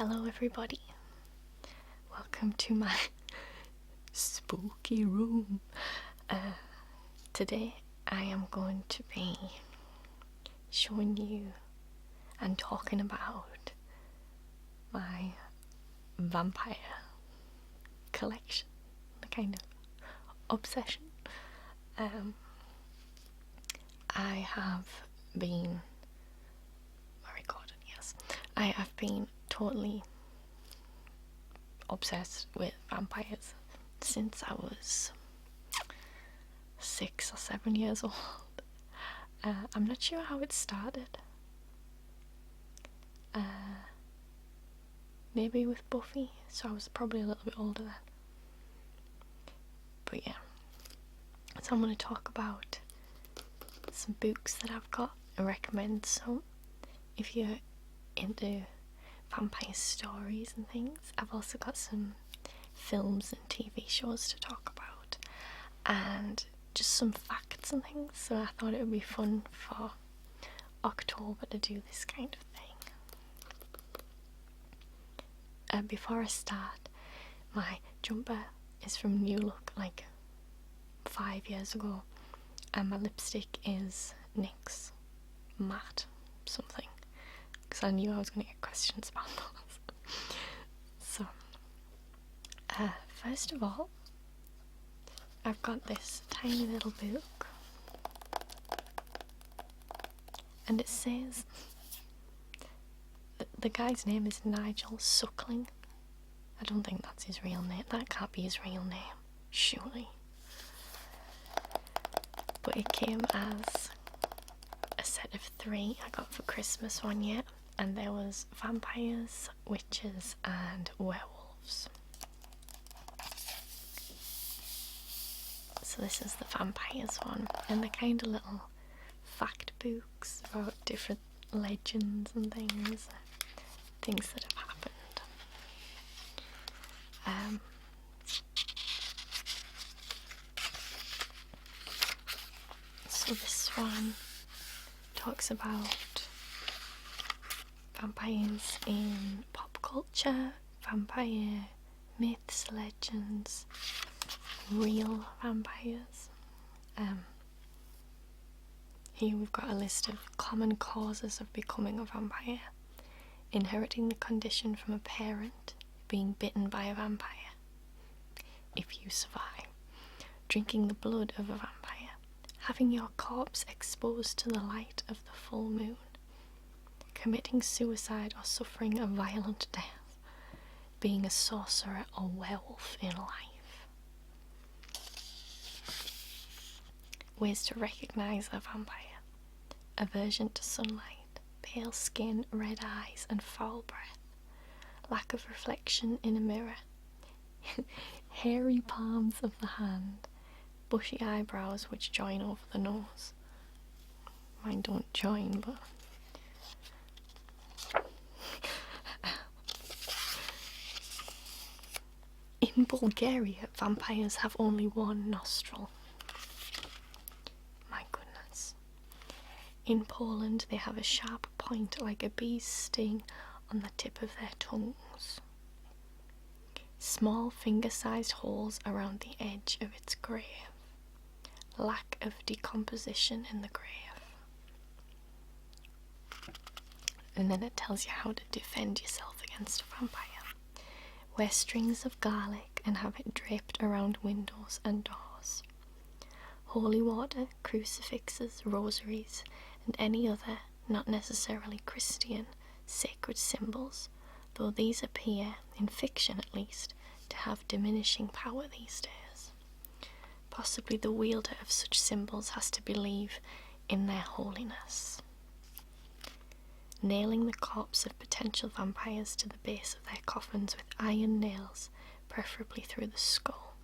Hello everybody, welcome to my spooky room. Today I am going to be showing you and talking about my vampire collection, the kind of obsession. I have been I have been totally obsessed with vampires since I was 6 or 7 years old. I'm not sure how it started. Maybe with Buffy, so I was probably a little bit older then. But yeah, so I'm going to talk about some books that I've got and recommend some if you're into vampire stories and things. I've also got some films and TV shows to talk about and just some facts and things, so I thought it would be fun for October to do this kind of thing. Before I start, my jumper is from New Look like 5 years ago, and my lipstick is NYX matte something, because I knew I was going to get questions about those. So, first of all, I've got this tiny little book, and it says the guy's name is Nigel Suckling. I don't think that's his real name. That can't be his real name, surely. But it came as a set of 3 I got for Christmas one year, and there was vampires, witches and werewolves. So this is the vampires one, and they're kind of little fact books about different legends and things that have happened. So this one talks about vampires in pop culture, vampire myths, legends, real vampires. Here we've got a list of common causes of becoming a vampire: inheriting the condition from a parent, being bitten by a vampire, if you survive, drinking the blood of a vampire, having your corpse exposed to the light of the full moon, committing suicide or suffering a violent death, being a sorcerer or werewolf in life. Ways to recognise a vampire: aversion to sunlight, pale skin, red eyes and foul breath, lack of reflection in a mirror, hairy palms of the hand, bushy eyebrows which join over the nose. Mine don't join, but in Bulgaria, vampires have only one nostril. My goodness. In Poland, they have a sharp point like a bee's sting on the tip of their tongues. Small finger-sized holes around the edge of its grave. Lack of decomposition in the grave. And then it tells you how to defend yourself against a vampire. Wear strings of garlic and have it draped around windows and doors. Holy water, crucifixes, rosaries, and any other, not necessarily Christian, sacred symbols, though these appear, in fiction at least, to have diminishing power these days. Possibly the wielder of such symbols has to believe in their holiness. Nailing the corpse of potential vampires to the base of their coffins with iron nails, preferably through the skull.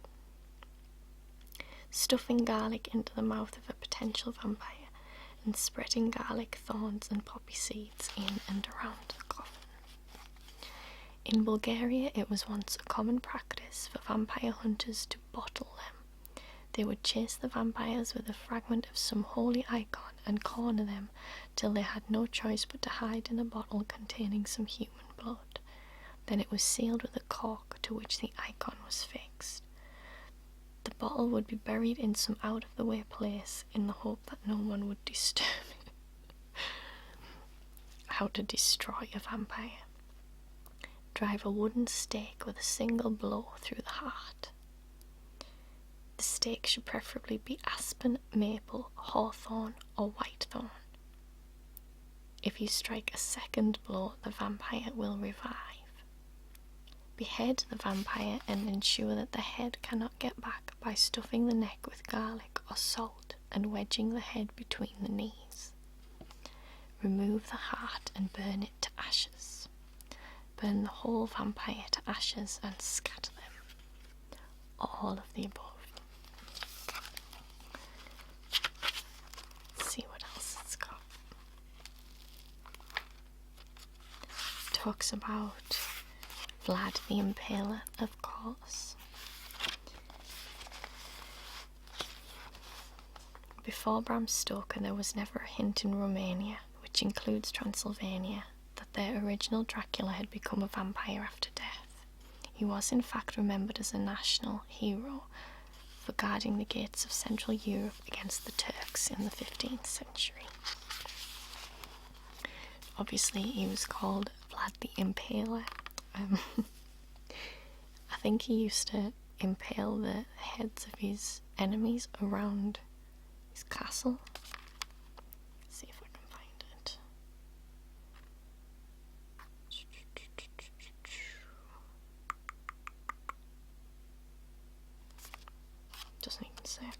Stuffing garlic into the mouth of a potential vampire and spreading garlic thorns and poppy seeds in and around the coffin. In Bulgaria, it was once a common practice for vampire hunters to bottle them. They would chase the vampires with a fragment of some holy icon and corner them till they had no choice but to hide in a bottle containing some human blood. Then it was sealed with a cork to which the icon was fixed. The bottle would be buried in some out-of-the-way place in the hope that no one would disturb it. How to destroy a vampire. Drive a wooden stake with a single blow through the heart. The stake should preferably be aspen, maple, hawthorn, or whitethorn. If you strike a second blow, the vampire will revive. Behead the vampire and ensure that the head cannot get back by stuffing the neck with garlic or salt and wedging the head between the knees. Remove the heart and burn it to ashes. Burn the whole vampire to ashes and scatter them. All of the above. Let's see what else it's got. Talks about Vlad the Impaler, of course. Before Bram Stoker, there was never a hint in Romania, which includes Transylvania, that their original Dracula had become a vampire after death. He was in fact remembered as a national hero for guarding the gates of Central Europe against the Turks in the 15th century. Obviously, he was called Vlad the Impaler. I think he used to impale the heads of his enemies around his castle. Let's see if I can find it. Doesn't even say.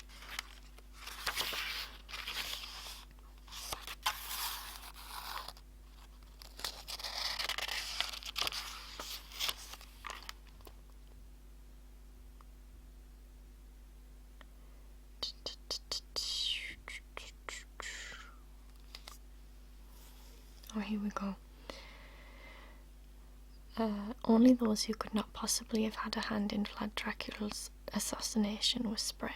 Oh, here we go. Only those who could not possibly have had a hand in Vlad Dracula's assassination were spread.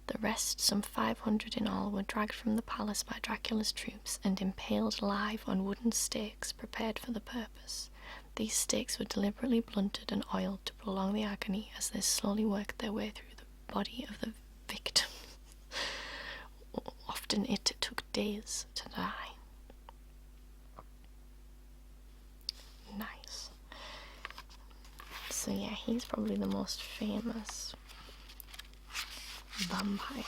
The rest, some 500 in all, were dragged from the palace by Dracula's troops and impaled live on wooden stakes prepared for the purpose. These stakes were deliberately blunted and oiled to prolong the agony as they slowly worked their way through the body of the victim. Often it took days to die. Nice. So yeah, he's probably the most famous vampire.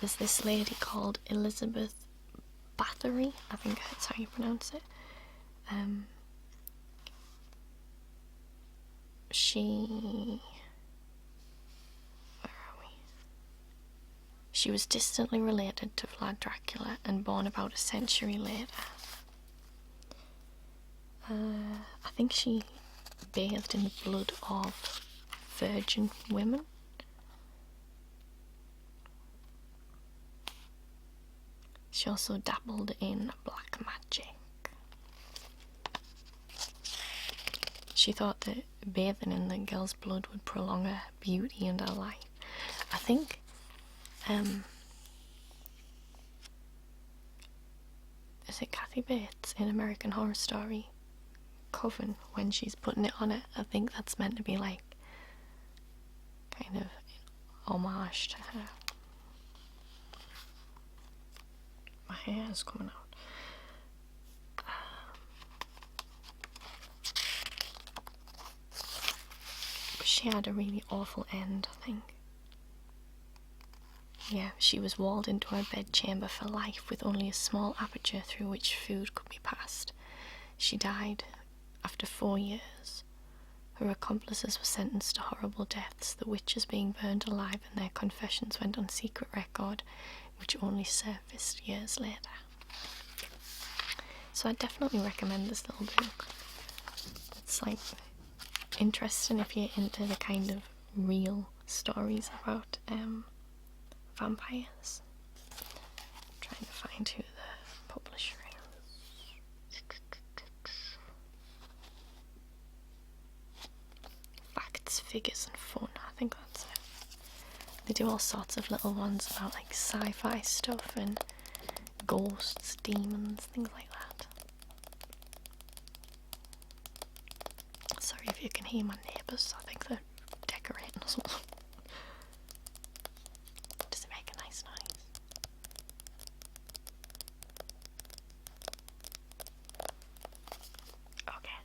There's this lady called Elizabeth Bathory, I think that's how you pronounce it. She was distantly related to Vlad Dracula and born about a century later. I think she bathed in the blood of virgin women. She also dabbled in black magic. She thought that bathing in the girl's blood would prolong her beauty and her life. I think is it Kathy Bates in American Horror Story Coven, when she's putting it on it, I think that's meant to be like kind of homage to her. My hair is coming out. But she had a really awful end, I think. Yeah, she was walled into her bedchamber for life with only a small aperture through which food could be passed. She died after 4 years. Her accomplices were sentenced to horrible deaths, the witches being burned alive and their confessions went on secret record, which only surfaced years later. So I definitely recommend this little book. It's like interesting if you're into the kind of real stories about vampires. I'm trying to find who the publisher is. Facts, figures and fun, I think that's it. They do all sorts of little ones about like sci-fi stuff and ghosts, demons, things like that. if you can hear my neighbours. I think they're decorating or something. Does it make a nice noise? Okay,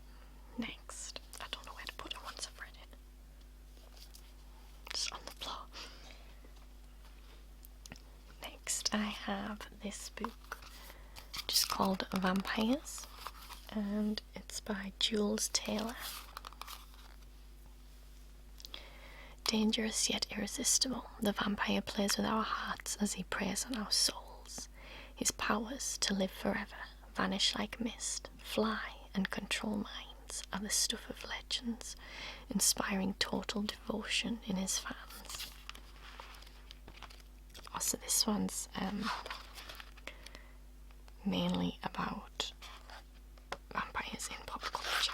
next. I don't know where to put it once I've read it. Just on the floor. Next, I have this book, just called Vampires, and it's by Jules Taylor. Dangerous yet irresistible, the vampire plays with our hearts as he preys on our souls. His powers to live forever, vanish like mist, fly and control minds are the stuff of legends, inspiring total devotion in his fans. Also, this one's mainly about vampires in pop culture.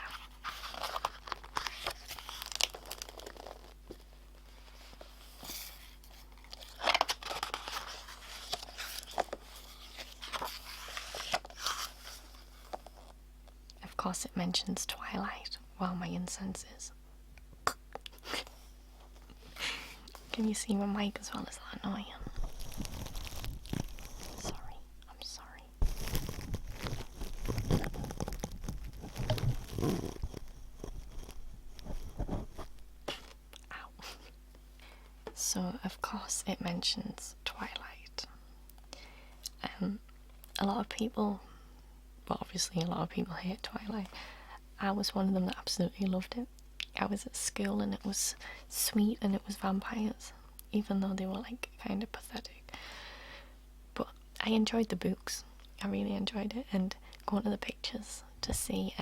Of course, it mentions Twilight while my incense is. Can you see my mic as well? Is that annoying? Sorry, I'm sorry. Ow. So, of course, it mentions Twilight. A lot of people, well, obviously a lot of people hate Twilight. I was one of them that absolutely loved it. I was at school and it was sweet and it was vampires, even though they were like kind of pathetic. But I enjoyed the books. I really enjoyed it, and going to the pictures to see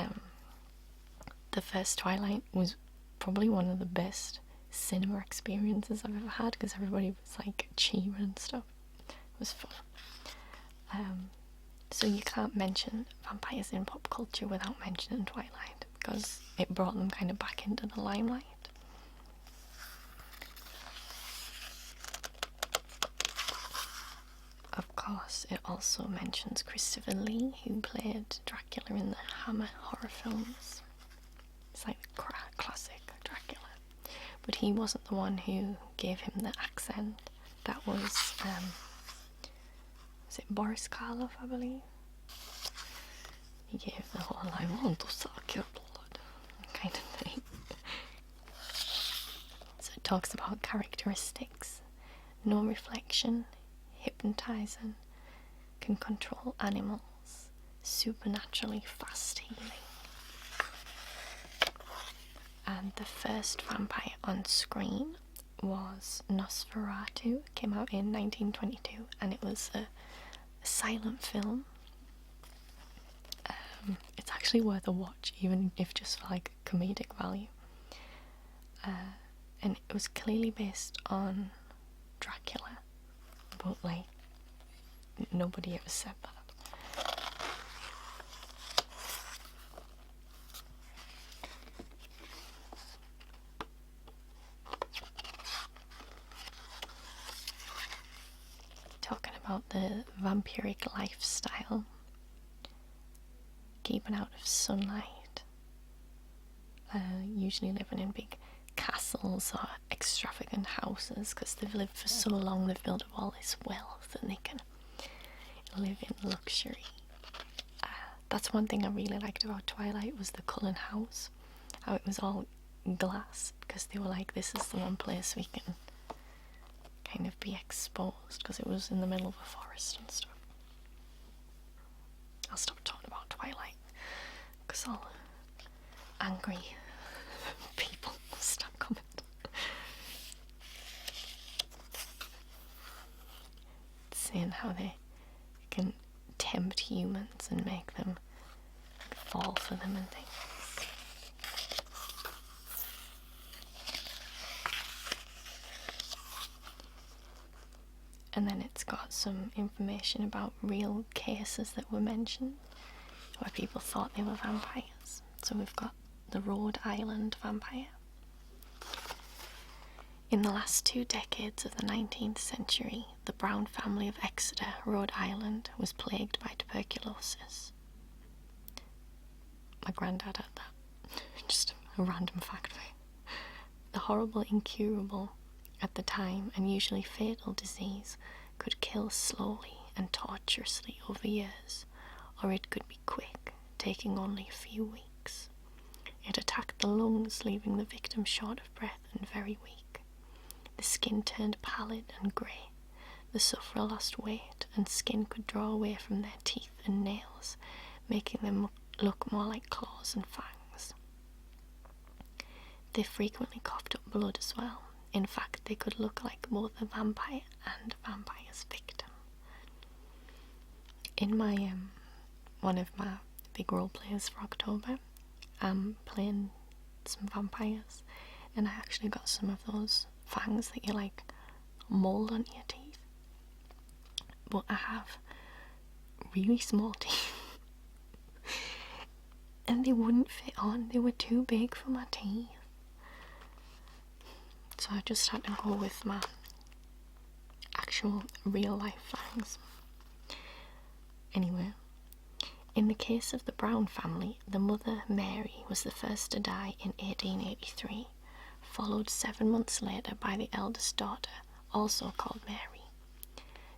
the first Twilight was probably one of the best cinema experiences I've ever had, because everybody was like cheering and stuff. It was fun. So you can't mention vampires in pop culture without mentioning Twilight, because it brought them kind of back into the limelight. Of course, it also mentions Christopher Lee, who played Dracula in the Hammer horror films. It's like the classic Dracula. But he wasn't the one who gave him the accent. That was it Boris Karloff, I believe? He gave the whole "I want to suck your blood" kind of thing. So it talks about characteristics: no reflection, hypnotizing, can control animals, supernaturally fast healing. And the first vampire on screen was Nosferatu. It came out in 1922, and it was a silent film. It's actually worth a watch, even if just for like comedic value. And it was clearly based on Dracula, but like nobody ever said that. Talking about the vampiric lifestyle, keeping out of sunlight, usually living in big castles or extravagant houses, because they've lived for so long, they've built up all this wealth and they can live in luxury. That's one thing I really liked about Twilight, was the Cullen house, how it was all glass, because they were like, this is the one place we can kind of be exposed, because it was in the middle of a forest and stuff. I'll stop talking about Twilight, because all angry people will stop coming. Saying how they can tempt humans and make them fall for them and things. And then it's got some information about real cases that were mentioned where people thought they were vampires. So we've got the Rhode Island vampire. In the last 2 decades of the 19th century, the Brown family of Exeter, Rhode Island, was plagued by tuberculosis. My granddad had that. Just A random fact. The horrible, incurable at the time and usually fatal disease could kill slowly and tortuously over years, or it could be quick, taking only a few weeks. It attacked the lungs, leaving the victim short of breath and very weak. The skin turned pallid and grey. The sufferer lost weight, and skin could draw away from their teeth and nails, making them look more like claws and fangs. They frequently coughed up blood as well. In fact, they could look like both a vampire and a vampire's victim. In my one of my big role plays for October, I'm playing some vampires, and I actually got some of those fangs that you like mold onto your teeth. But I have really small teeth, and they wouldn't fit on. They were too big for my teeth. So I just had to go with my actual real life fangs. Anyway, in the case of the Brown family, the mother, Mary, was the first to die in 1883, followed 7 months later by the eldest daughter, also called Mary.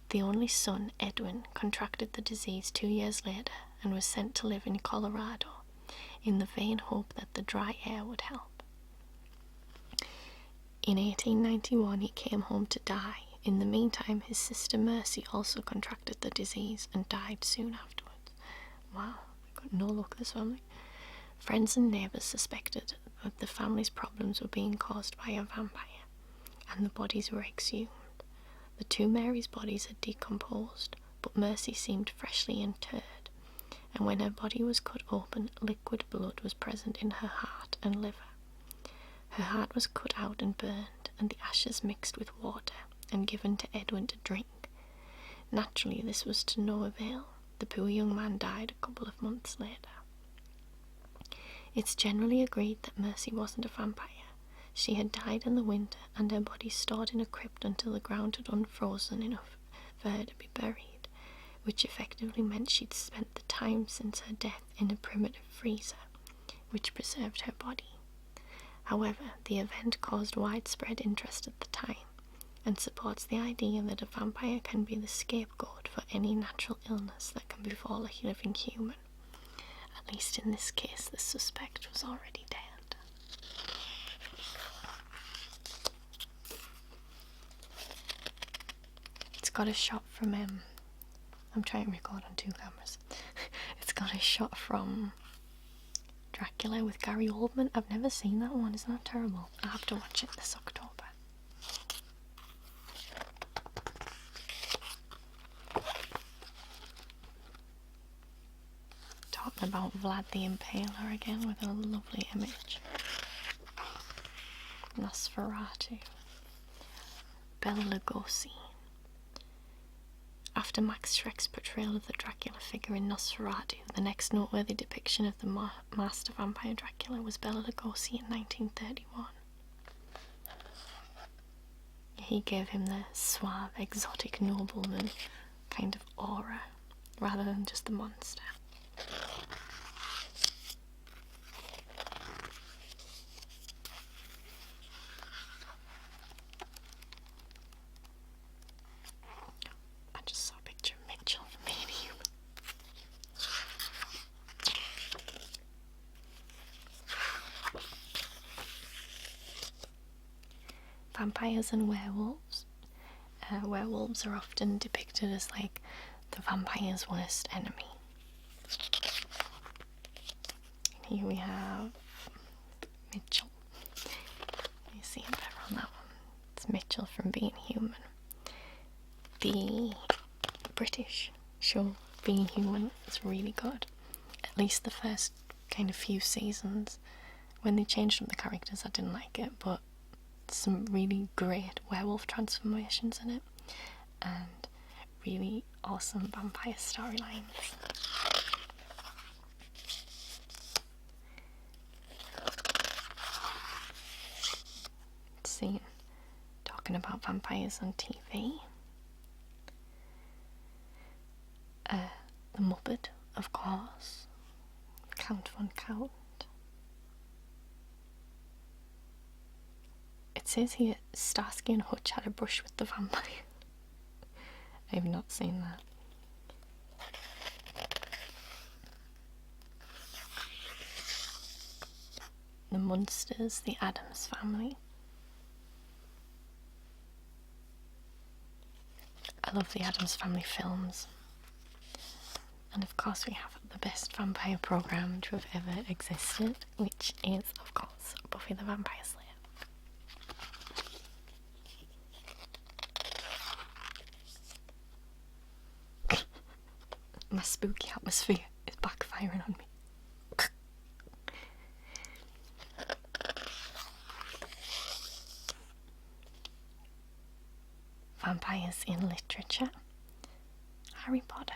The only son, Edwin, contracted the disease 2 years later and was sent to live in Colorado, in the vain hope that the dry air would help. In 1891 he came home to die. In the meantime, his sister Mercy also contracted the disease and died soon afterwards. Wow, got no luck this family. Friends and neighbours suspected that the family's problems were being caused by a vampire, and the bodies were exhumed. The two Marys' bodies had decomposed, but Mercy seemed freshly interred, and when her body was cut open, liquid blood was present in her heart and liver. Her heart was cut out and burned, and the ashes mixed with water and given to Edwin to drink. Naturally, this was to no avail. The poor young man died a couple of months later. It's generally agreed that Mercy wasn't a vampire. She had died in the winter, and her body stored in a crypt until the ground had unfrozen enough for her to be buried, which effectively meant she'd spent the time since her death in a primitive freezer, which preserved her body. However, the event caused widespread interest at the time, and supports the idea that a vampire can be the scapegoat for any natural illness that can befall a living human. At least in this case, the suspect was already dead. It's got a shot from I'm trying to record on 2 cameras. It's got a shot from Dracula with Gary Oldman. I've never seen that one. Isn't that terrible? I have to watch it this October. Talking about Vlad the Impaler again with a lovely image. Nosferatu. Bela Lugosi. After Max Schreck's portrayal of the Dracula figure in Nosferatu, the next noteworthy depiction of the master vampire Dracula was Bela Lugosi in 1931. He gave him the suave, exotic nobleman kind of aura, rather than just the monster. I just saw a picture of Mitchell from Being Human. Vampires and werewolves. Werewolves are often depicted as like the vampire's worst enemy. And here we have Mitchell. You see him better on that one. It's Mitchell from Being Human. The British show Being Human is really good. At least the first kind of few seasons. When they changed up the characters, I didn't like it, but some really great werewolf transformations in it, and really awesome vampire storylines. See, talking about vampires on TV. The Muppet, of course. Count Von Count. says here Starsky and Hutch had a brush with the vampire. I have not seen that. The Munsters, the Addams Family. I love the Addams Family films. And of course we have the best vampire programme to have ever existed, which is, of course, Buffy the Vampire Slayer. My spooky atmosphere is backfiring on me. Vampires in literature. Harry Potter.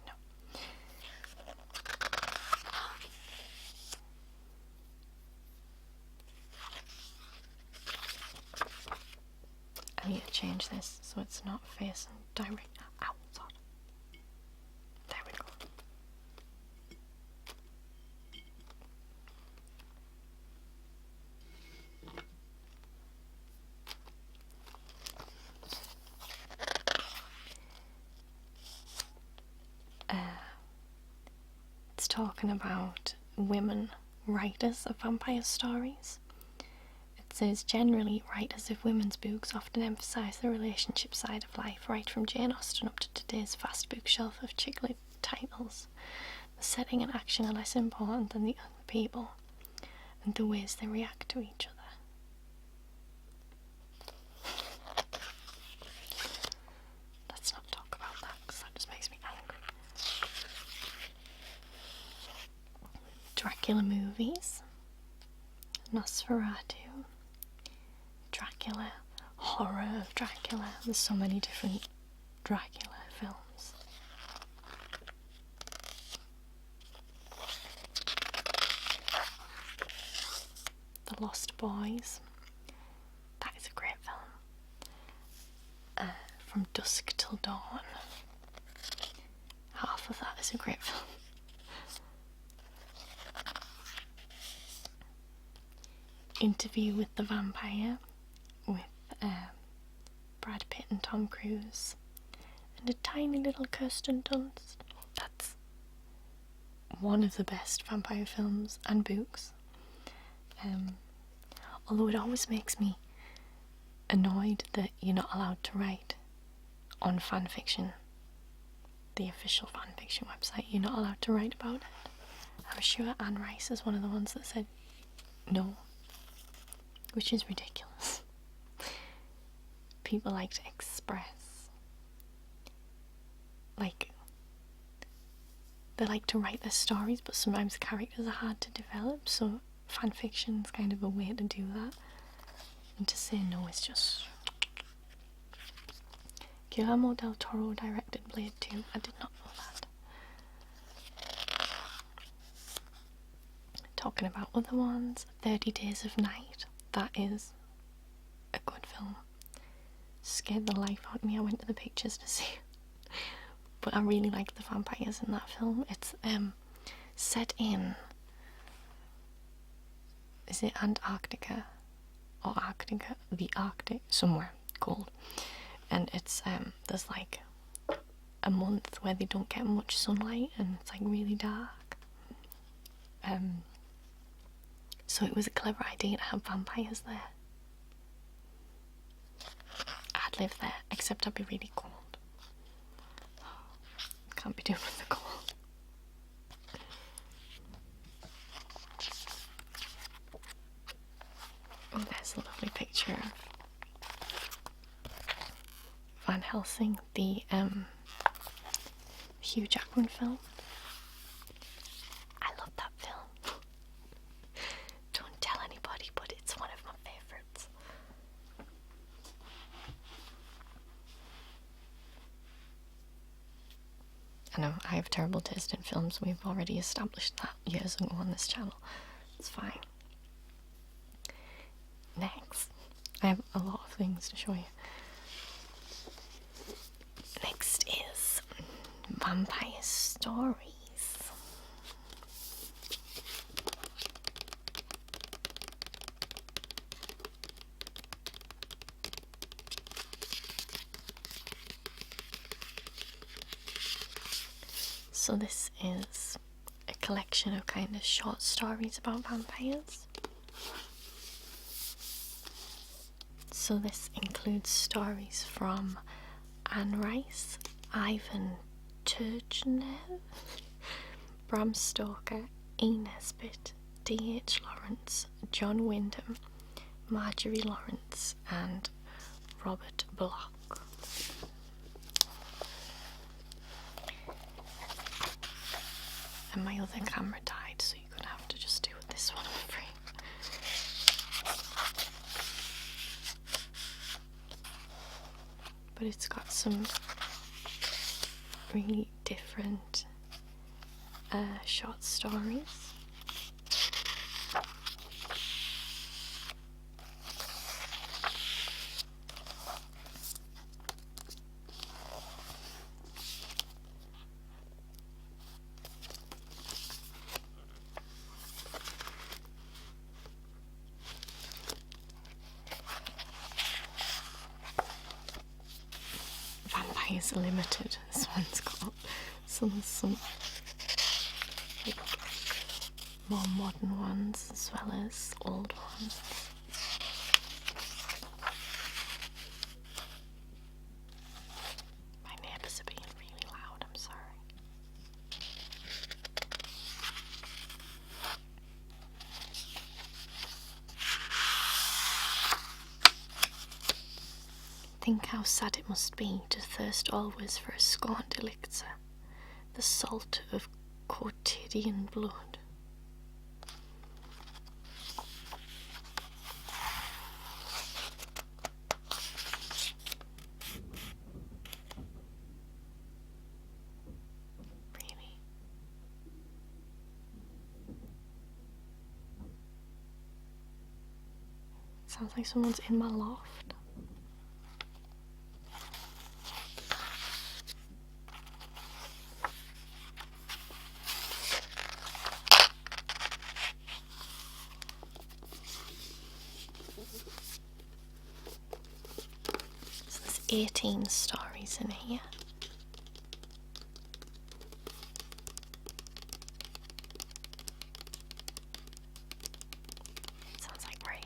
No. I need to change this so it's not facing direct outside. There we go. It's talking about women writers of vampire stories. It says, generally, writers of women's books often emphasise the relationship side of life, right from Jane Austen up to today's fast bookshelf of chick lit titles. The setting and action are less important than the other people and the ways they react to each other. Let's not talk about that because that just makes me angry. Dracula Movies. Nosferatu. Dracula. Horror of Dracula. There's so many different Dracula films. The Lost Boys. That is a great film. From Dusk Till Dawn. Half of that is a great film. Interview with the Vampire with Brad Pitt and Tom Cruise and a tiny little Kirsten Dunst. That's one of the best vampire films and books. Although it always makes me annoyed that you're not allowed to write on fanfiction, the official fanfiction website. You're not allowed to write about it. I'm sure Anne Rice is one of the ones that said no, which is ridiculous. People like to express, like, they like to write their stories, but sometimes the characters are hard to develop, so fanfiction is kind of a way to do that. And to say no is just... Guillermo del Toro directed Blade 2. I did not know that. Talking about other ones, 30 Days of Night. That is a good film. Scared the life out of me. I went to the pictures to see it. But I really like the vampires in that film. It's set in... Is it Antarctica? Or Arctica? The Arctic? Somewhere cold. And it's, there's like a month where they don't get much sunlight and it's like really dark. So it was a clever idea to have vampires there. I'd live there, except I'd be really cold. Can't be doing with the cold. Oh, there's a lovely picture of Van Helsing, the Hugh Jackman film. I love that film. Don't tell anybody, but it's one of my favourites. I know, I have terrible taste in films. We've already established that years ago on this channel. It's fine. Next, I have a lot of things to show you. Next is Vampire Stories. So this is a collection of kind of short stories about vampires. So this includes stories from Anne Rice, Ivan Turgenev, Bram Stoker, E. Nesbitt, D.H. Lawrence, John Wyndham, Marjorie Lawrence, and Robert Bloch. And my other camera died, so you're gonna have to just do with this one, I'm afraid. But it's got some really different short stories. Vampires Limited, this one's got some like more modern ones as well as old ones. My neighbours are being really loud, I'm sorry. Think how sad it must be to thirst always for a scorned elixir, the salt of quotidian blood. Really? Sounds like someone's in my loft. So there's 18 stories in here. Sounds like rain.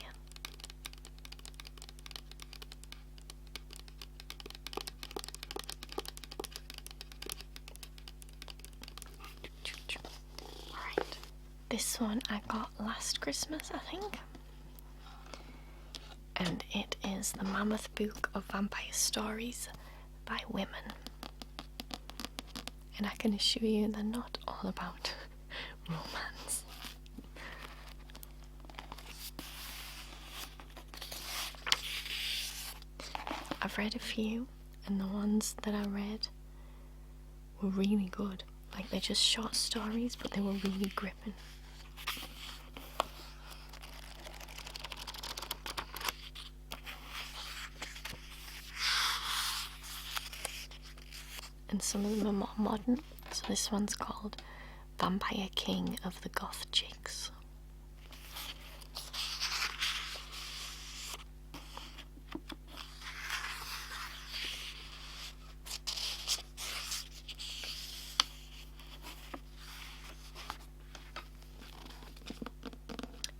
Alright. This one I got last Christmas, I think. And it is the Mammoth Book of Vampire Stories by Women. And I can assure you they're not all about romance. I've read a few, and the ones that I read were really good. Like, they're just short stories, but they were really gripping. And some of them are more modern. So this one's called Vampire King of the Goth Chicks.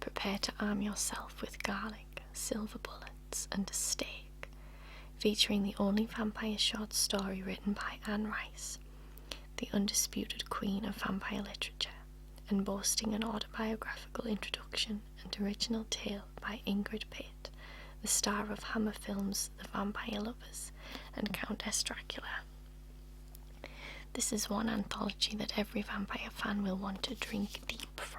Prepare to arm yourself with garlic, silver bullets, and a stake. Featuring the only vampire short story written by Anne Rice, the undisputed queen of vampire literature, and boasting an autobiographical introduction and original tale by Ingrid Pitt, the star of Hammer Films' The Vampire Lovers and Countess Dracula. This is one anthology that every vampire fan will want to drink deep from.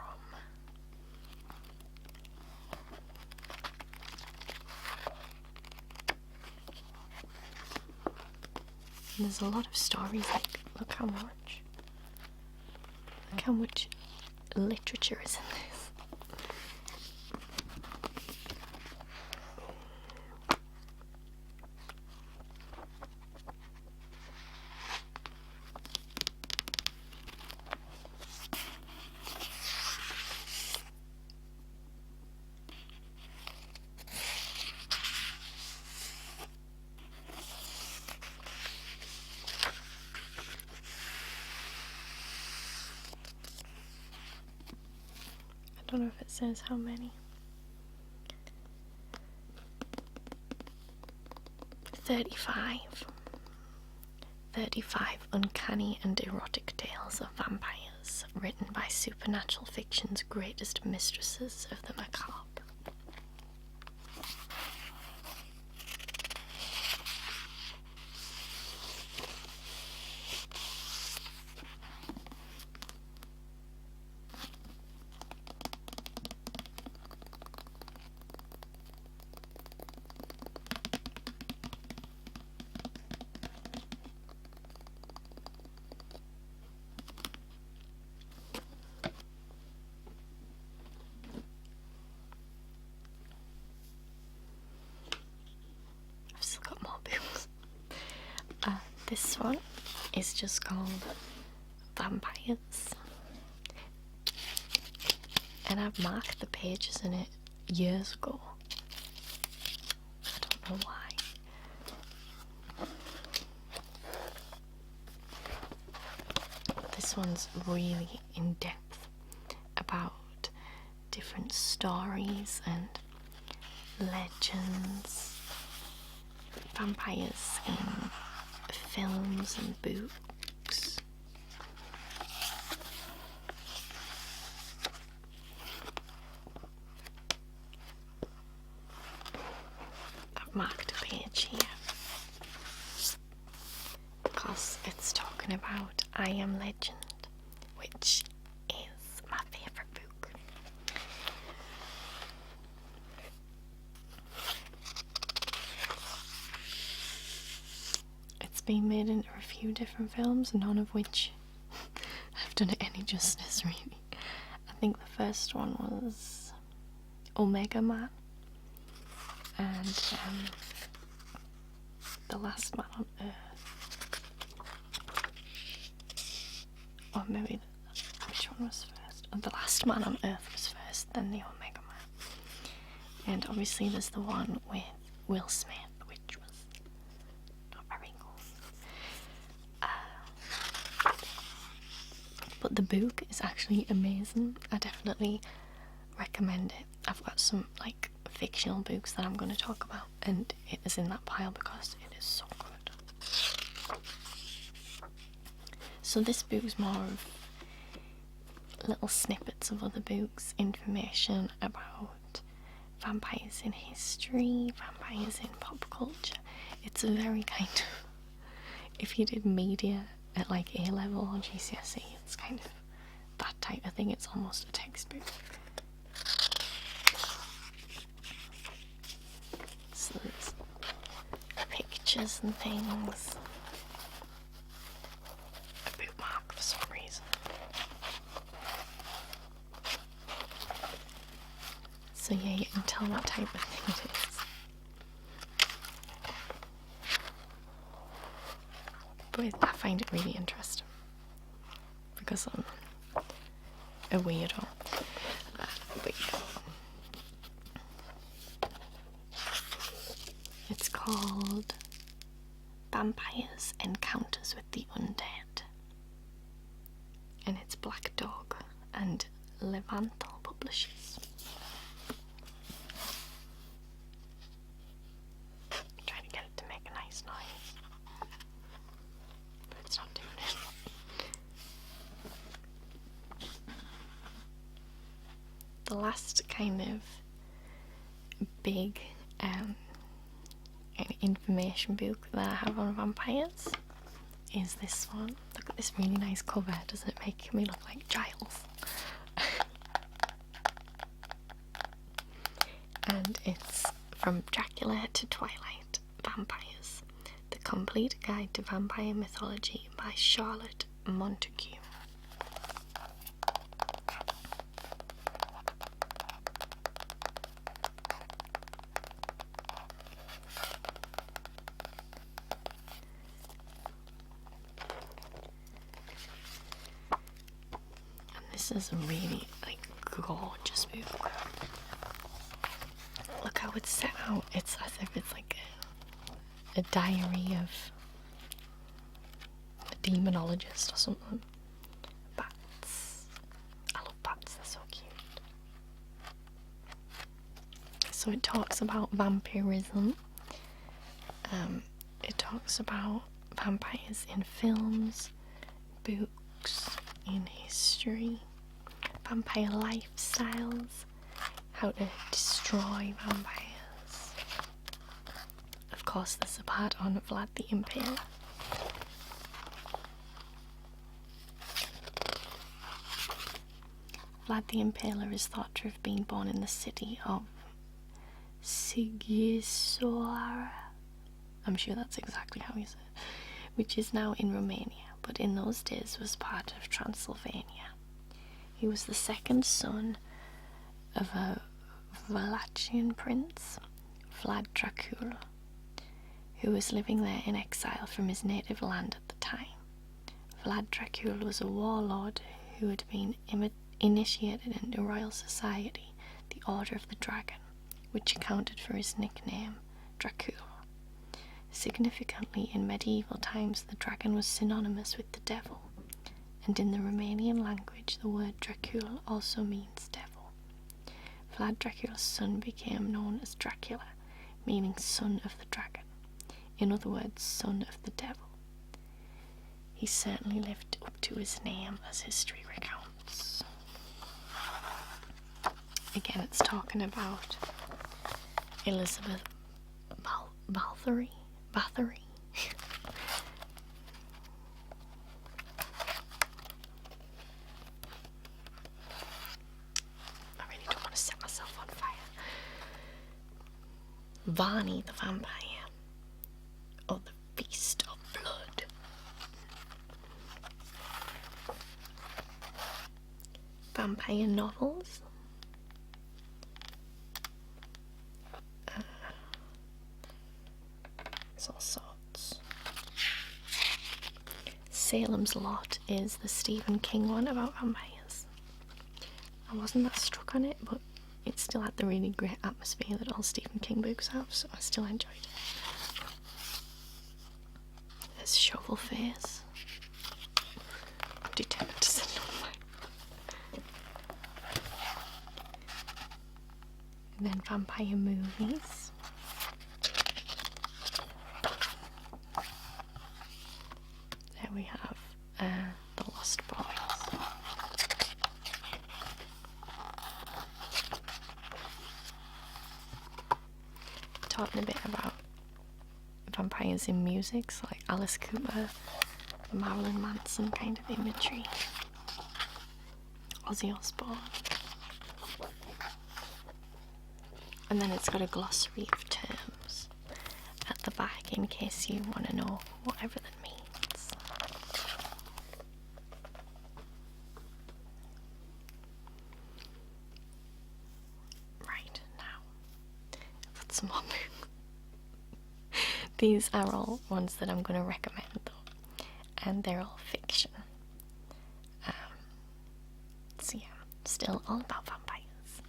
And there's a lot of stories, like, look how much literature is in this. don't know if it says how many. 35. 35 uncanny and erotic tales of vampires, written by supernatural fiction's greatest mistresses of the macabre. This one is just called Vampires, and I've marked the pages in it years ago. I don't know why. This one's really in depth about different stories and legends, vampires in films and books. I've marked a page here because it's talking about I Am Legend, which is my favourite book. It's been made into a few different films, none of which have done it any justice, really. I think the first one was Omega Man, and The Last Man on Earth. Or maybe, which one was first? Oh, The Last Man on Earth was first, then the Omega Man. And obviously there's the one with Will Smith, which was not very cool. But the book is actually amazing. I definitely recommend it. I've got some like fictional books that I'm going to talk about, and it is in that pile because it is so good. So this book is more of little snippets of other books, information about vampires in history, vampires in pop culture. It's a very kind of, if you did media at like A level or GCSE, it's kind of that type of thing. It's almost a textbook. So there's pictures and things. A bookmark for some reason. So yeah, you can tell what type of thing it is. But I find it really interesting because I'm a weirdo. But yeah. It's called Vampires Encounters with the Undead, and it's Black Dog and Levantal Publishers. I'm trying to get it to make a nice noise, but it's not doing it. The last kind of big information book that I have on vampires is this one. Look at this really nice cover. Doesn't it make me look like Giles? And it's From Dracula to Twilight, Vampires, The Complete Guide to Vampire Mythology by Charlotte Montague. This is a really gorgeous book. Look how it's set out. It's as if it's like a diary of a demonologist or something. Bats. I love bats, they're so cute. So it talks about vampirism. It talks about vampires in films, books, in history, vampire lifestyles, how to destroy vampires. Of course, there's a part on Vlad the Impaler. Vlad the Impaler is thought to have been born in the city of Sighisoara. I'm sure that's exactly how he said it, which is now in Romania, but in those days was part of Transylvania. He was the second son of a Wallachian prince, Vlad Dracula, who was living there in exile from his native land at the time. Vlad Dracula was a warlord who had been initiated into Royal Society, the Order of the Dragon, which accounted for his nickname, Dracula. Significantly, in medieval times, the dragon was synonymous with the devil, and in the Romanian language, the word Dracula also means devil. Vlad Dracula's son became known as Dracula, meaning son of the dragon. In other words, son of the devil. He certainly lived up to his name, as history recounts. Again, it's talking about Elizabeth Bathory. I really don't want to set myself on fire. Varney the Vampire, or the Feast of Blood. Vampire novels. All sorts. Salem's Lot is the Stephen King one about vampires. I wasn't that struck on it, but it still had the really great atmosphere that all Stephen King books have, so I still enjoyed it. There's Shovel Face. I'm determined to send on mine. And then Vampire Movies. We have The Lost Boys. Talking a bit about vampires in music, so like Alice Cooper, Marilyn Manson kind of imagery, Ozzy Osbourne. And then it's got a glossary of terms at the back in case you want to know what everything means. These are all ones that I'm going to recommend though, and they're all fiction. So yeah, still all about vampires.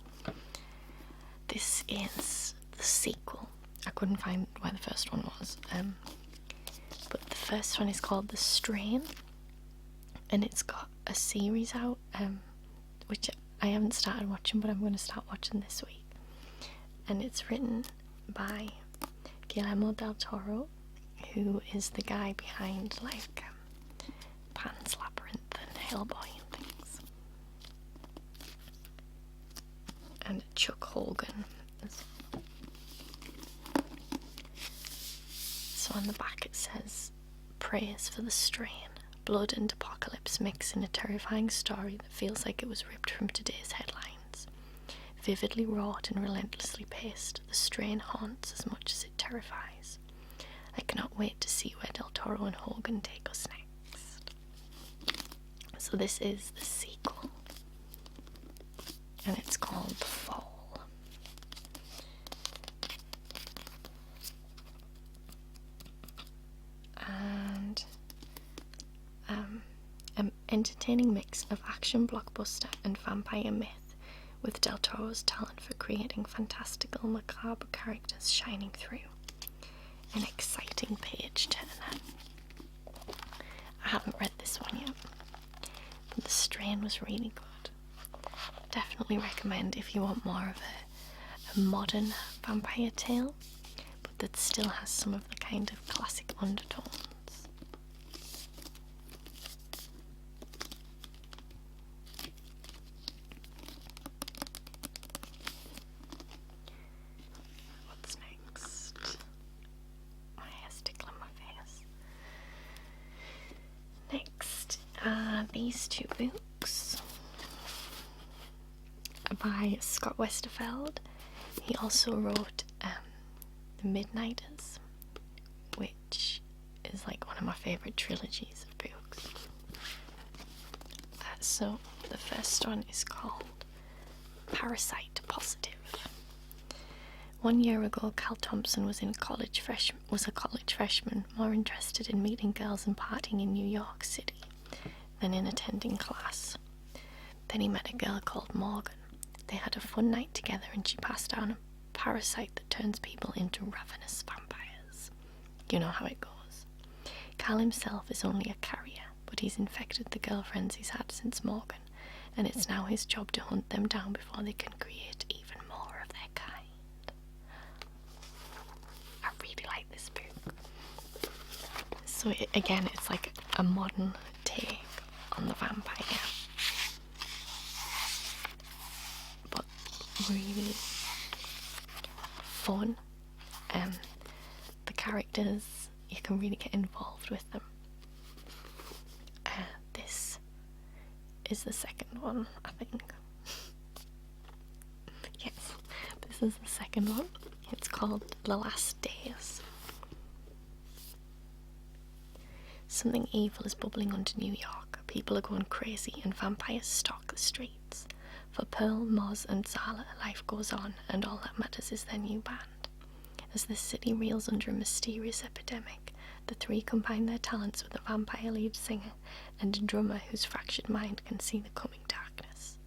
This is the sequel. I couldn't find where the first one was, but the first one is called The Strain, and it's got a series out, which I haven't started watching, but I'm going to start watching this week. And it's written by Guillermo del Toro, who is the guy behind like Pan's Labyrinth and Hellboy and things, and Chuck Hogan. So on the back it says, "Praise for the strain. Blood and apocalypse mix in a terrifying story that feels like it was ripped from today's headlines. Vividly wrought and relentlessly paced, the strain haunts as much as it terrifies. I cannot wait to see where Del Toro and Hogan take us next." So this is the sequel, and it's called The Fall. And an entertaining mix of action blockbuster and vampire myth, with Del Toro's talent for creating fantastical, macabre characters shining through. An exciting page turner. I haven't read this one yet, but The Strain was really good. Definitely recommend if you want more of a a modern vampire tale, but that still has some of the kind of classic undertones. What's next? My hair's tickling my face. Next are these two books by Scott Westerfeld. He also wrote The Midnighters, which is like one of my favourite trilogies of books. So the first one is called Parasite Positive. 1 year ago, Cal Thompson was a college freshman, more interested in meeting girls and partying in New York City than in attending class. Then he met a girl called Morgan. They had a fun night together and she passed down a parasite that turns people into ravenous vampires. You know how it goes. Cal himself is only a carrier, but he's infected the girlfriends he's had since Morgan, and it's now his job to hunt them down before they can create even more of their kind. I really like this book. So again, it's like a modern take on the vampire, but really fun. The characters, you can really get involved with them. This is the second one, I think. Yes, this is the second one. It's called The Last Days. Something evil is bubbling under New York. People are going crazy and vampires stalk the streets. For Pearl, Moz and Zala, life goes on and all that matters is their new band. As the city reels under a mysterious epidemic, the three combine their talents with a vampire lead singer and a drummer whose fractured mind can see the coming darkness.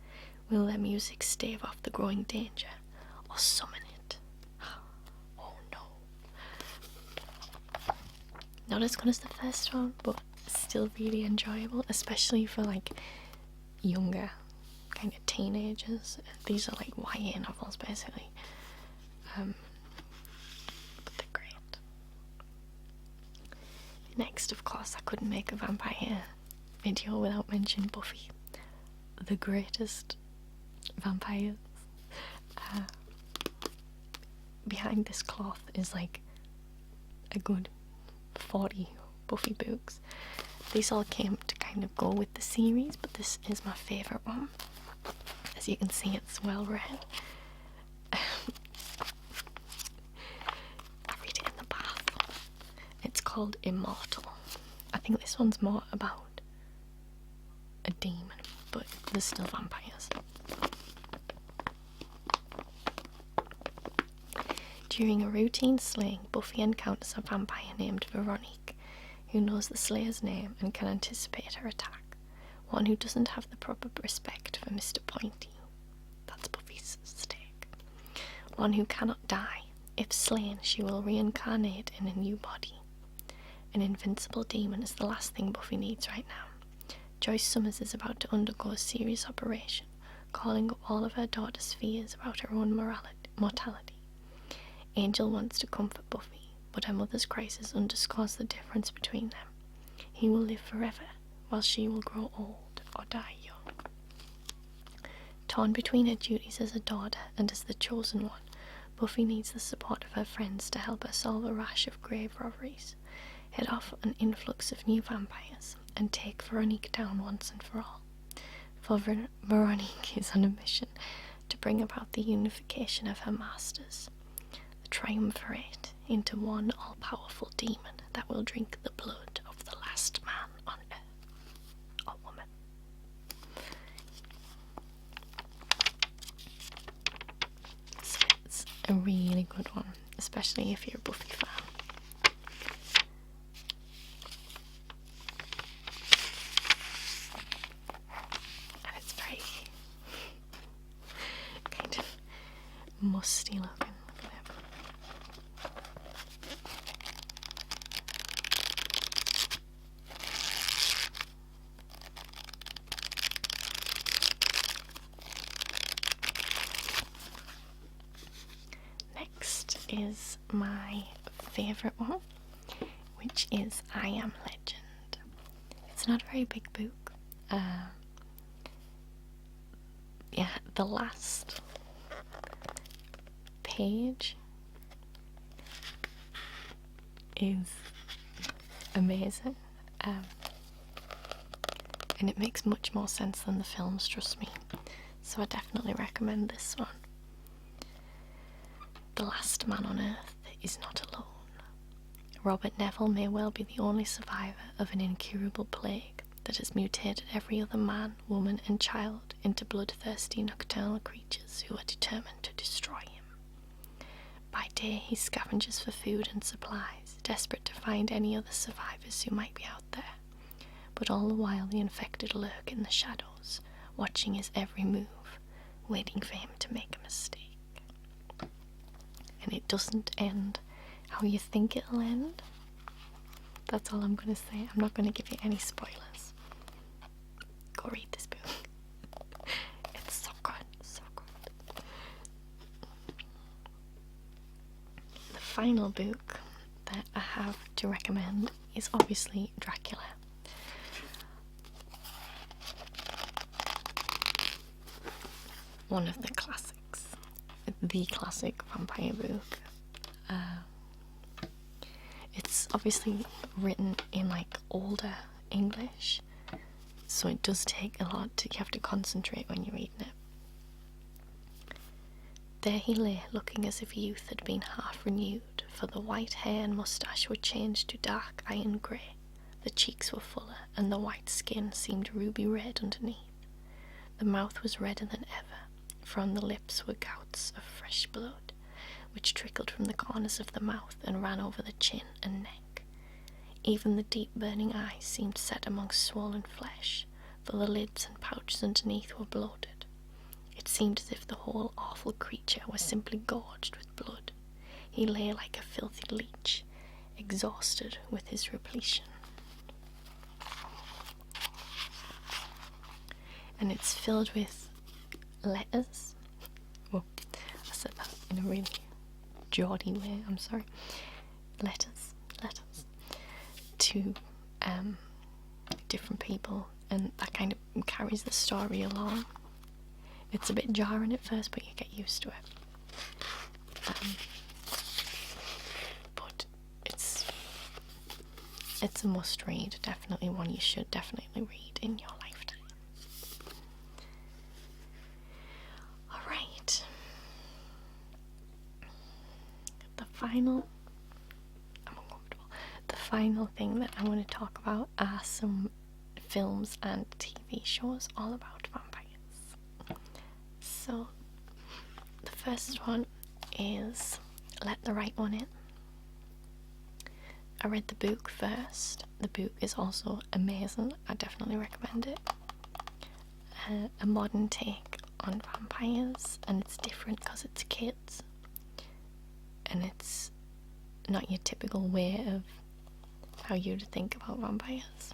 Will their music stave off the growing danger or summon it? Oh no. Not as good as the first one, but still really enjoyable, especially for like younger kind of teenagers. These are like YA novels basically. But they're great. Next, of course, I couldn't make a vampire video without mentioning Buffy, the greatest vampires. Behind this cloth is like a good 40 Buffy books. These all came to kind of go with the series, but this is my favourite one. As you can see, it's well read. I read it in the bath. It's called Immortal. I think this one's more about a demon, but there's still vampires. During a routine slaying, Buffy encounters a vampire named Veronique, who knows the Slayer's name and can anticipate her attack. One who doesn't have the proper respect for Mr. Pointy. That's Buffy's stake. One who cannot die. If slain, she will reincarnate in a new body. An invincible demon is the last thing Buffy needs right now. Joyce Summers is about to undergo a serious operation, calling up all of her daughter's fears about her own mortality. Angel wants to comfort Buffy, but her mother's crisis underscores the difference between them. He will live forever, while she will grow old or die young. Torn between her duties as a daughter and as the chosen one, Buffy needs the support of her friends to help her solve a rash of grave robberies, head off an influx of new vampires, and take Veronique down once and for all. For Veronique is on a mission to bring about the unification of her masters, the triumvirate into one all-powerful demon that will drink the blood of the last man on earth, or woman. So it's a really good one, especially if you're a Buffy fan. And it's very kind of musty looking. Look at it. is my favourite one, which is I Am Legend. It's not a very big book. Yeah, the last page is amazing, and it makes much more sense than the films, trust me, so I definitely recommend this one. The last man on Earth is not alone. Robert Neville may well be the only survivor of an incurable plague that has mutated every other man, woman and child into bloodthirsty nocturnal creatures who are determined to destroy him. By day he scavenges for food and supplies, desperate to find any other survivors who might be out there. But all the while the infected lurk in the shadows, watching his every move, waiting for him to make a mistake. And it doesn't end how you think it'll end. That's all I'm going to say. I'm not going to give you any spoilers. Go read this book. It's so good, so good. The final book that I have to recommend is obviously Dracula. One of the classics. The classic vampire book. It's obviously written in like older English, so it does take a lot. You have to concentrate when you're reading it. There he lay, looking as if youth had been half renewed, for the white hair and moustache were changed to dark iron grey, the cheeks were fuller, and the white skin seemed ruby red underneath. The mouth was redder than ever, for on the lips were gouts of fresh blood, which trickled from the corners of the mouth and ran over the chin and neck. Even the deep burning eyes seemed set amongst swollen flesh, for the lids and pouches underneath were bloated. It seemed as if the whole awful creature was simply gorged with blood. He lay like a filthy leech, exhausted with his repletion. And it's filled with letters. Well, I said that in a really Geordie way, I'm sorry. Letters to different people, and that kind of carries the story along. It's a bit jarring at first, but you get used to it. But it's a must read, definitely one you should definitely read in your lifetime. Alright. The final thing that I want to talk about are some films and TV shows all about vampires. So, the first one is Let the Right One In. I read the book first. The book is also amazing. I definitely recommend it. A modern take on vampires, and it's different because it's kids. And it's not your typical way of how you'd think about vampires.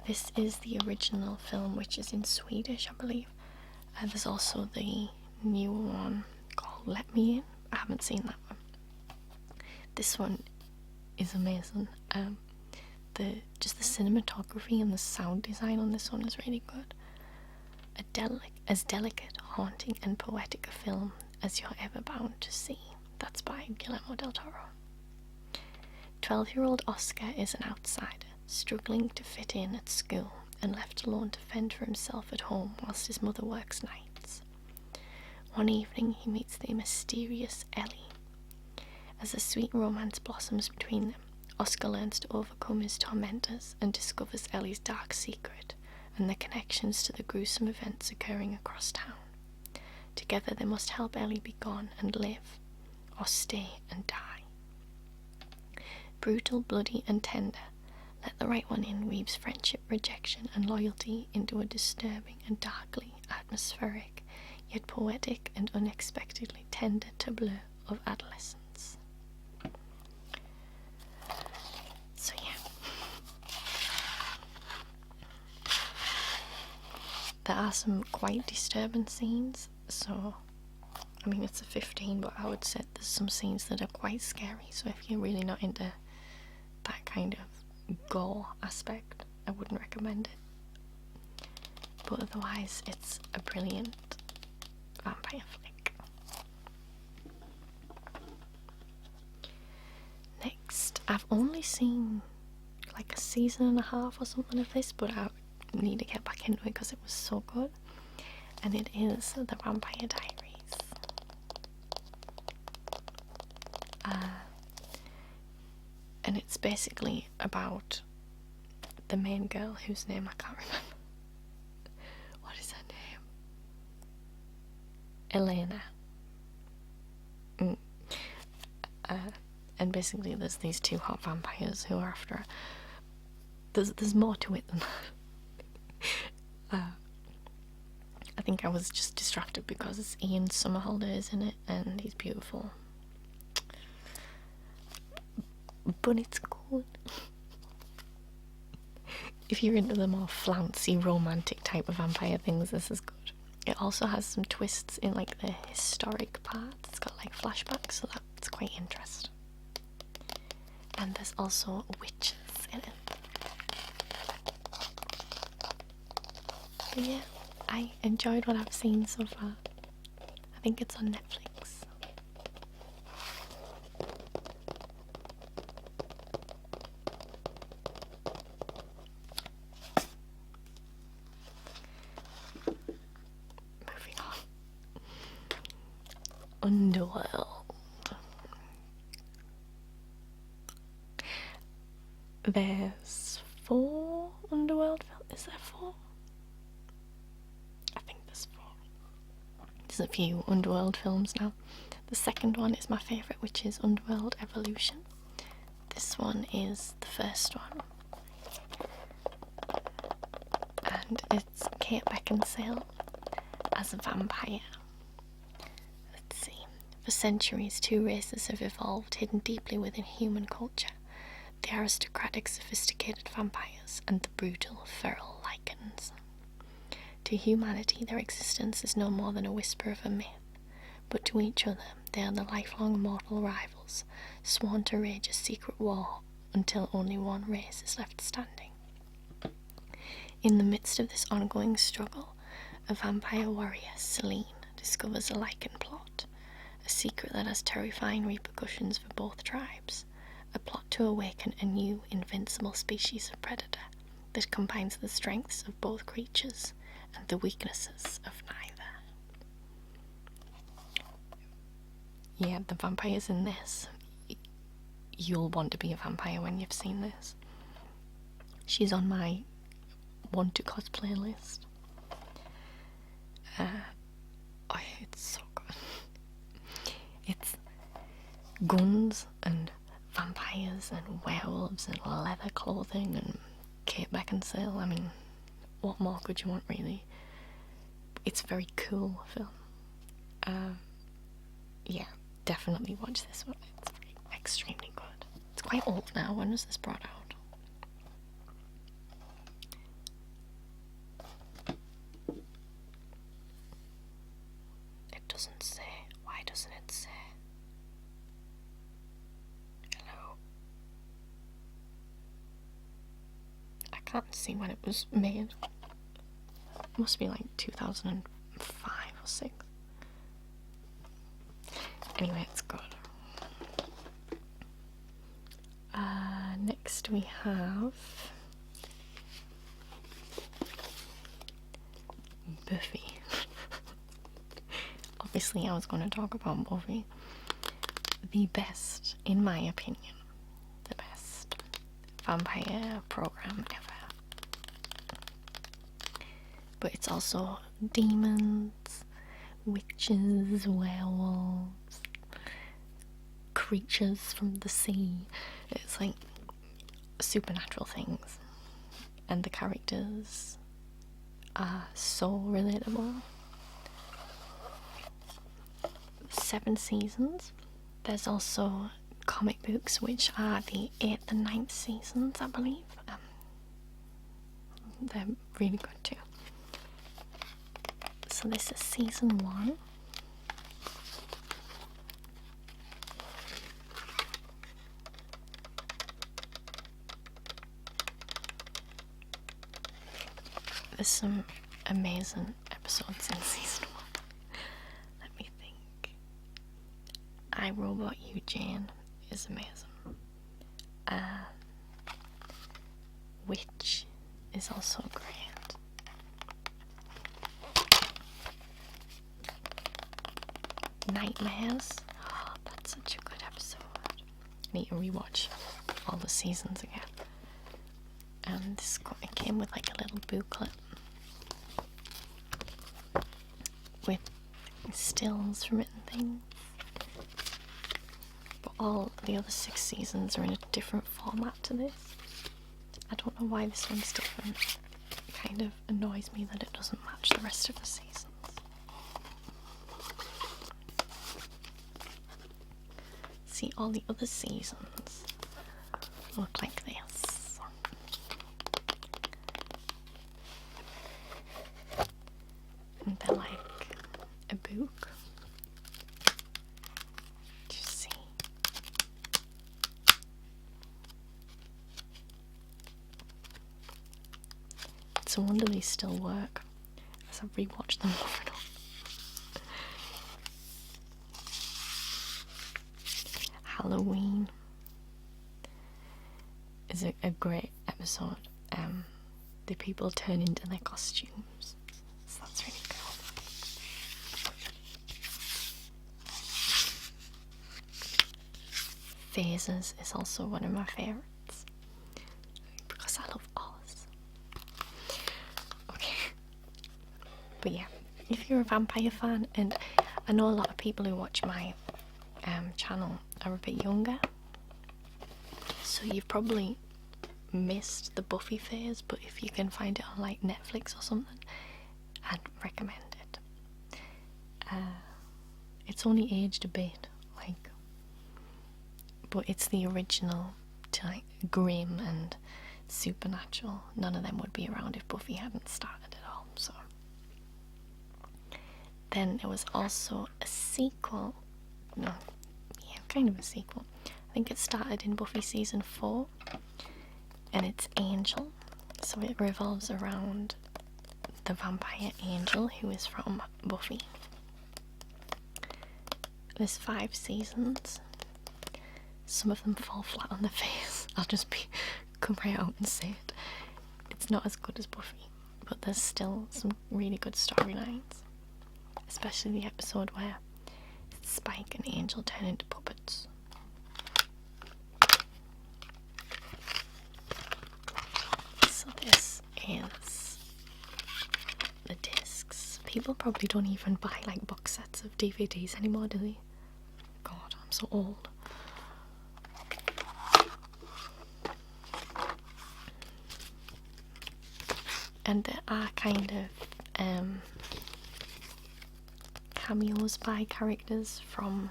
This is the original film, which is in Swedish, I believe. There's also the new one called Let Me In. I haven't seen that one. This one is amazing. The cinematography and the sound design on this one is really good. As delicate, haunting and poetic a film as you're ever bound to see. That's by Guillermo del Toro. 12-year-old Oscar is an outsider, struggling to fit in at school and left alone to fend for himself at home whilst his mother works nights. One evening he meets the mysterious Ellie. As a sweet romance blossoms between them, Oscar learns to overcome his tormentors and discovers Ellie's dark secret and the connections to the gruesome events occurring across town. Together they must help Ellie be gone and live, or stay and die. Brutal, bloody and tender, Let the Right One In weaves friendship, rejection and loyalty into a disturbing and darkly atmospheric, yet poetic and unexpectedly tender tableau of adolescence. So yeah. There are some quite disturbing scenes, so I mean, it's a 15, but I would say there's some scenes that are quite scary, so if you're really not into that kind of gore aspect, I wouldn't recommend it. But otherwise, it's a brilliant vampire flick. Next, I've only seen like a season and a half or something of this, but I need to get back into it because it was so good. And it is the Vampire Diaries. And it's basically about the main girl whose name I can't remember. What is her name? Elena. And basically there's these two hot vampires who are after her. There's more to it than that. I think I was just distracted because it's Ian Somerhalder in it and he's beautiful. But it's good. If you're into the more flouncy, romantic type of vampire things, this is good. It also has some twists in like the historic part. It's got like flashbacks, so that's quite interesting. And there's also witches in it. But yeah, I enjoyed what I've seen so far. I think it's on Netflix. Moving on. Underworld. There's 4 Underworld films. Is there 4? I think there's 4. There's a few Underworld films now. The second one is my favourite, which is Underworld Evolution. This one is the first one. And it's Kate Beckinsale as a vampire. Let's see. For centuries, 2 races have evolved, hidden deeply within human culture. The aristocratic, sophisticated vampires and the brutal, feral lycans. To humanity, their existence is no more than a whisper of a myth, but to each other, they are the lifelong mortal rivals, sworn to wage a secret war until only one race is left standing. In the midst of this ongoing struggle, a vampire warrior, Selene, discovers a lycan plot, a secret that has terrifying repercussions for both tribes. A plot to awaken a new, invincible species of predator that combines the strengths of both creatures and the weaknesses of neither. Yeah, the vampires in this, you'll want to be a vampire when you've seen this. She's on my want to cosplay list. Oh, it's so good. It's guns and vampires and werewolves and leather clothing and Kate Beckinsale. I mean, what more could you want, really? It's a very cool film. Yeah, definitely watch this one. It's extremely good. It's quite old now. When was this brought out? It doesn't say. Why doesn't it say? I can't see when it was made. It must be like 2005 or 6. Anyway, it's good. Next we have Buffy. Obviously I was going to talk about Buffy. The best, in my opinion, the best vampire program ever. But it's also demons, witches, werewolves, creatures from the sea. It's like supernatural things. And the characters are so relatable. 7 seasons. There's also comic books, which are the 8th and 9th seasons, I believe. They're really good too. So this is season 1. There's some amazing episodes in season 1. Let me think. I, Robot You, Jane is amazing. Witch is also great. Nightmares. Oh, that's such a good episode. I need to rewatch all the seasons again. And it came with like a little booklet with stills from it and things. But all the other 6 seasons are in a different format to this. I don't know why this one's different. It kind of annoys me that it doesn't match the rest of the seasons. See, all the other seasons look like this. And they're like a book. Do you see? It's a wonder they still work as I rewatch them over and over. Halloween is a great episode. The people turn into their costumes, so that's really cool. Phases is also one of my favourites because I love Oz. Okay, but yeah, if you're a vampire fan, and I know a lot of people who watch my channel are a bit younger, so you've probably missed the Buffy phase, but if you can find it on like Netflix or something, I'd recommend it. It's only aged a bit, like, but it's the original to like grim and supernatural. None of them would be around if Buffy hadn't started at all. So then there was also a sequel. No, yeah, kind of a sequel. I think it started in Buffy season 4, and it's Angel. So it revolves around the vampire Angel, who is from Buffy. There's 5 seasons. Some of them fall flat on their face. I'll just come right out and say it. It's not as good as Buffy, but there's still some really good storylines. Especially the episode where Spike and Angel turn into puppets. So this is the discs. People probably don't even buy like box sets of DVDs anymore, do they? God, I'm so old. And there are kind of cameos by characters from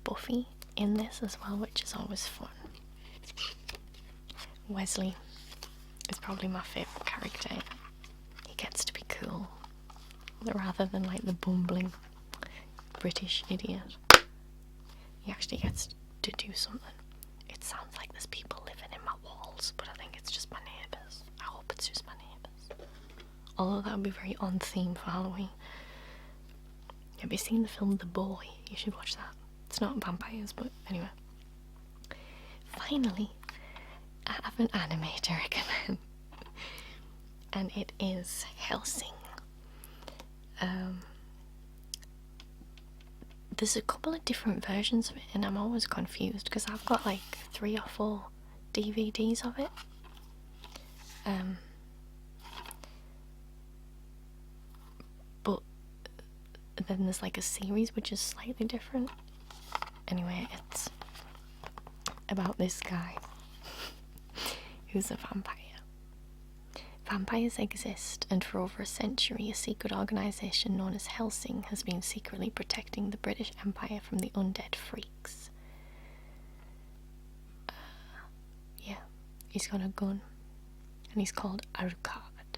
Buffy in this as well, which is always fun. Wesley is probably my favourite character. He gets to be cool rather than like the bumbling British idiot. He actually gets to do something. It sounds like there's people living in my walls, but I think it's just my neighbours. I hope it's just my neighbours. Although that would be very on theme for Halloween. Have you seen the film The Boy? You should watch that. It's not vampires, but anyway. Finally, I have an anime to recommend. And it is Helsing. There's a couple of different versions of it, and I'm always confused because I've got like 3 or 4 DVDs of it. But then there's like a series which is slightly different. Anyway, it's about this guy who's a vampire. Vampires exist, and for over a century a secret organisation known as Helsing has been secretly protecting the British Empire from the undead freaks. Yeah, he's got a gun, and he's called Alucard,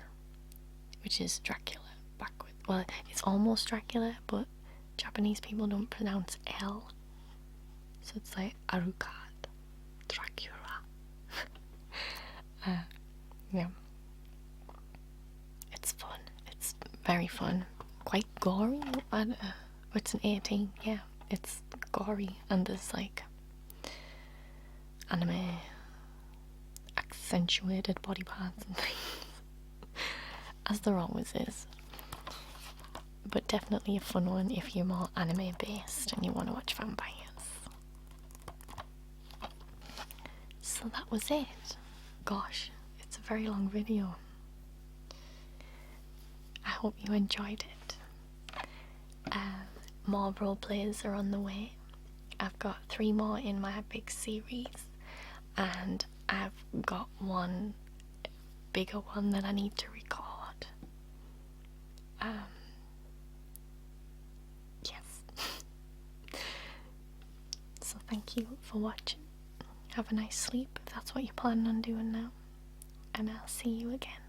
which is Dracula backwards. Well, it's almost Dracula, but Japanese people don't pronounce L, so it's like Alucard, Dracula. Yeah. very fun. Quite gory. It's an 18, yeah. It's gory, and there's like anime accentuated body parts and things, as there always is. But definitely a fun one if you're more anime based and you want to watch vampires. So that was it. Gosh, it's a very long video. I hope you enjoyed it. More roleplays are on the way. I've got 3 more in my big series, and I've got one bigger one that I need to record. Yes. So thank you for watching. Have a nice sleep if that's what you're planning on doing now, and I'll see you again